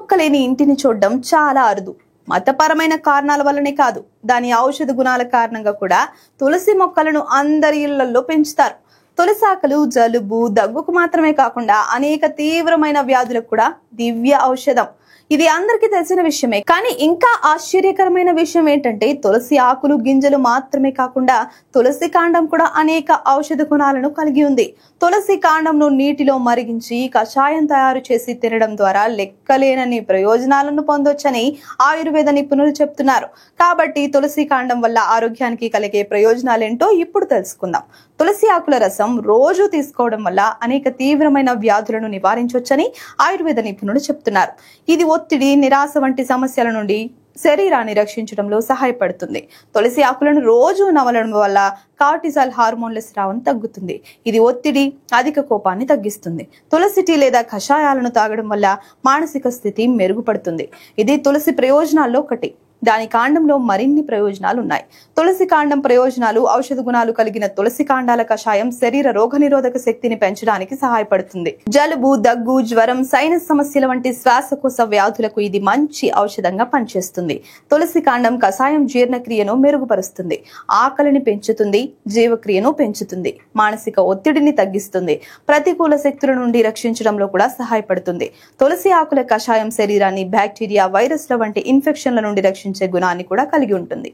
మొక్క లేని ఇంటిని చూడడం చాలా అరుదు. మతపరమైన కారణాల వల్లనే కాదు, దాని ఔషధ గుణాల కారణంగా కూడా తులసి మొక్కలను అందరి ఇళ్లలో పెంచుతారు. తులసి ఆకులు జలుబు, దగ్గుకు మాత్రమే కాకుండా అనేక తీవ్రమైన వ్యాధులకు కూడా దివ్య ఔషధం. ఇది అందరికీ తెలిసిన విషయమే. కానీ ఇంకా ఆశ్చర్యకరమైన విషయం ఏంటంటే, తులసి ఆకులు గింజలు మాత్రమే కాకుండా తులసి కాండం కూడా అనేక ఔషధ గుణాలను కలిగి ఉంది. తులసి కాండంను నీటిలో మరిగించి కషాయం తయారు చేసి తినడం ద్వారా లెక్కలేనన్ని ప్రయోజనాలను పొందొచ్చని ఆయుర్వేద నిపుణులు చెప్తున్నారు. కాబట్టి తులసి కాండం వల్ల ఆరోగ్యానికి కలిగే ప్రయోజనాలేంటో ఇప్పుడు తెలుసుకుందాం. తులసి ఆకుల రసం రోజు తీసుకోవడం వల్ల అనేక తీవ్రమైన వ్యాధులను నివారించవచ్చని ఆయుర్వేద నిపుణులు చెప్తున్నారు. ఇది ఒత్తిడి, నిరాశ వంటి సమస్యల నుండి శరీరాన్ని రక్షించడంలో సహాయపడుతుంది. తులసి ఆకులను రోజు నమలడం వల్ల కార్టిసాల్ హార్మోన్ల స్రావం తగ్గుతుంది. ఇది ఒత్తిడి, అధిక కోపాన్ని తగ్గిస్తుంది. తులసి టీ లేదా కషాయాలను తాగడం వల్ల మానసిక స్థితి మెరుగుపడుతుంది. ఇది తులసి ప్రయోజనాల్లో ఒకటి. దాని కాండంలో మరిన్ని ప్రయోజనాలు ఉన్నాయి. తులసి కాండం ప్రయోజనాలు: ఔషధ గుణాలు కలిగిన తులసి కాండాల కషాయం శరీర రోగనిరోధక శక్తిని పెంచడానికి సహాయపడుతుంది. జలుబు, దగ్గు, జ్వరం, సైనస్ సమస్యల వంటి శ్వాసకోశ వ్యాధులకు ఇది మంచి ఔషధంగా పనిచేస్తుంది. తులసి కాండం కషాయం జీర్ణక్రియను మెరుగుపరుస్తుంది, ఆకలిని పెంచుతుంది, జీవక్రియను పెంచుతుంది, మానసిక ఒత్తిడిని తగ్గిస్తుంది, ప్రతికూల శక్తుల నుండి రక్షించడంలో కూడా సహాయపడుతుంది. తులసి ఆకుల కషాయం శరీరాన్ని బ్యాక్టీరియా, వైరస్ల వంటి ఇన్ఫెక్షన్ల నుండి రక్షించే గుణాన్ని కూడా కలిగి ఉంటుంది.